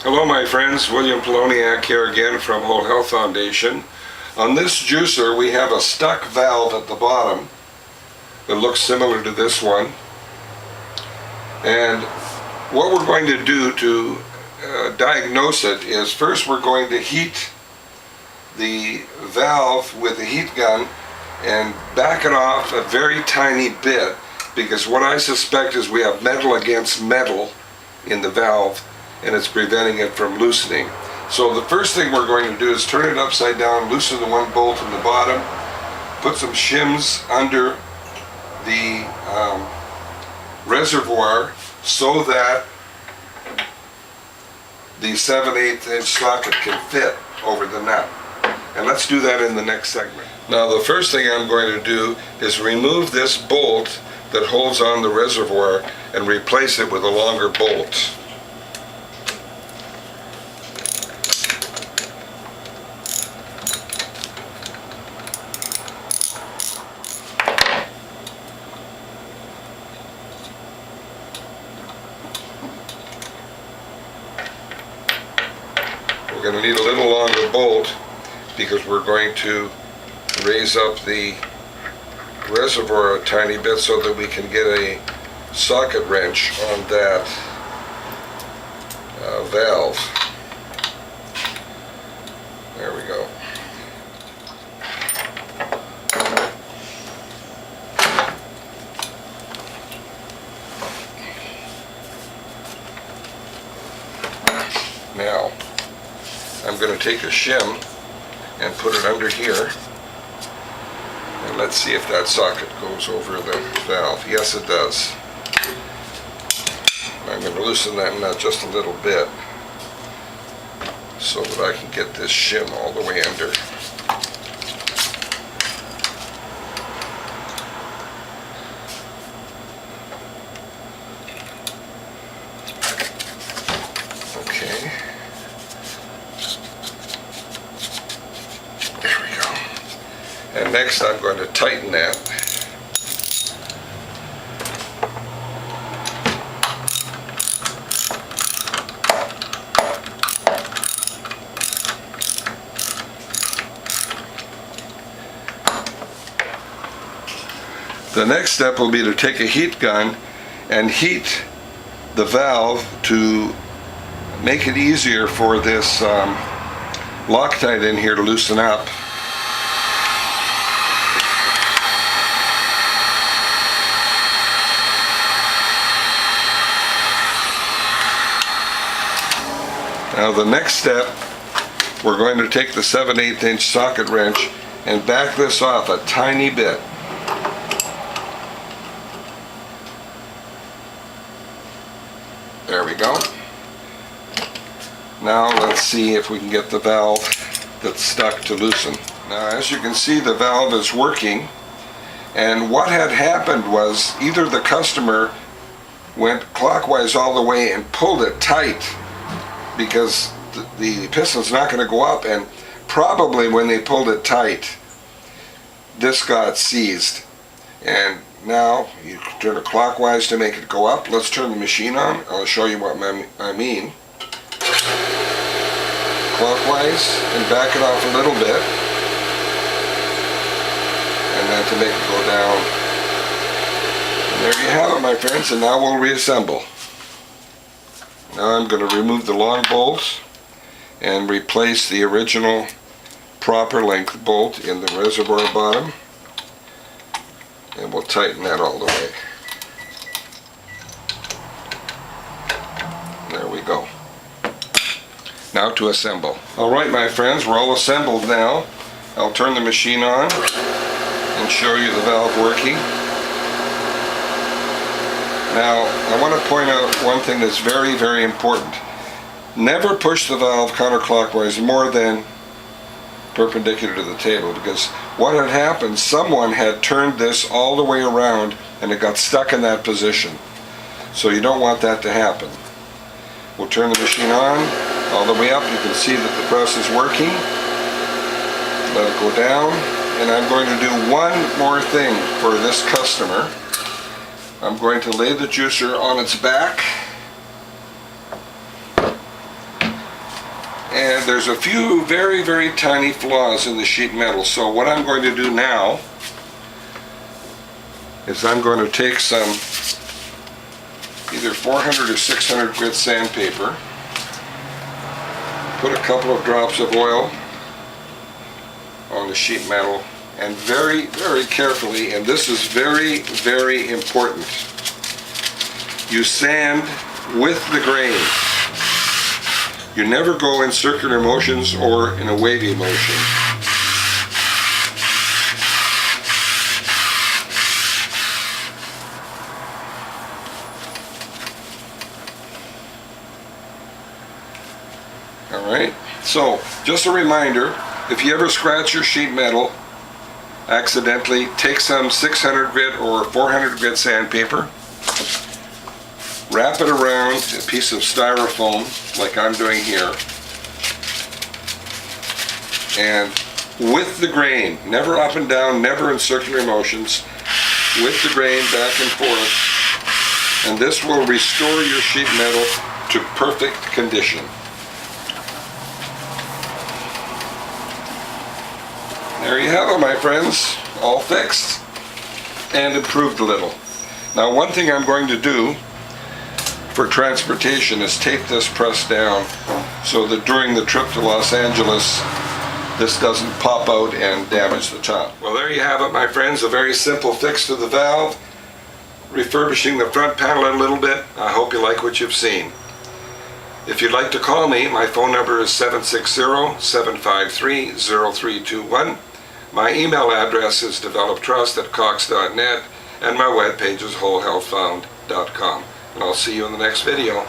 Hello my friends, William Poloniak here again from Whole Health Foundation. On this juicer we have a stuck valve at the bottom that looks similar to this one. And what we're going to do to diagnose it is first we're going to heat the valve with a heat gun and back it off a very tiny bit, because what I suspect is we have metal against metal in the valve and it's preventing it from loosening. So the first thing we're going to do is turn it upside down, loosen the one bolt in the bottom, put some shims under the reservoir so that the 7/8 inch socket can fit over the nut. And let's do that in the next segment. Now the first thing I'm going to do is remove this bolt that holds on the reservoir and replace it with a longer bolt. We're going to need a little longer bolt because we're going to raise up the reservoir a tiny bit so that we can get a socket wrench on that valve. There we go. Now I'm going to take a shim and put it under here, and let's see if that socket goes over the valve. Yes, it does. I'm going to loosen that nut just a little bit so that I can get this shim all the way under. Okay. And next I'm going to tighten that. The next step will be to take a heat gun and heat the valve to make it easier for this Loctite in here to loosen up. Now the next step, we're going to take the 7/8 inch socket wrench and back this off a tiny bit. There we go. Now let's see if we can get the valve that's stuck to loosen. Now as you can see, the valve is working, and what had happened was either the customer went clockwise all the way and pulled it tight, because the piston's not going to go up, and probably when they pulled it tight this got seized. And now you turn it clockwise to make it go up. Let's turn the machine on. I'll show you what I mean. Clockwise and back it off a little bit, and then to make it go down. And there you have it, my friends, and now we'll reassemble. Now I'm going to remove the long bolts and replace the original proper length bolt in the reservoir bottom, and we'll tighten that all the way. There we go. Now to assemble. Alright my friends, we're all assembled now. I'll turn the machine on and show you the valve working. Now, I want to point out one thing that's very, very important. Never push the valve counterclockwise more than perpendicular to the table, because what had happened, someone had turned this all the way around and it got stuck in that position. So you don't want that to happen. We'll turn the machine on all the way up. You can see that the press is working. Let it go down. And I'm going to do one more thing for this customer. I'm going to lay the juicer on its back And there's a few very, very tiny flaws in the sheet metal. So what I'm going to do now is I'm going to take some either 400 or 600 grit sandpaper, put a couple of drops of oil on the sheet metal, and very, very carefully, and this is very, very important, you sand with the grain. You never go in circular motions or in a wavy motion. Alright, so just a reminder, if you ever scratch your sheet metal accidentally, take some 600 grit or 400 grit sandpaper, wrap it around a piece of styrofoam like I'm doing here, and with the grain, never up and down, never in circular motions, with the grain back and forth, and this will restore your sheet metal to perfect condition. There you have it, my friends, all fixed and improved a little. Now, one thing I'm going to do for transportation is tape this press down so that during the trip to Los Angeles this doesn't pop out and damage the top. Well, there you have it, my friends, a very simple fix to the valve, refurbishing the front panel a little bit. I hope you like what you've seen. If you'd like to call me, my phone number is 760-753-0321. My email address is developtrust@cox.net, and my webpage is wholehealthfound.com. And I'll see you in the next video.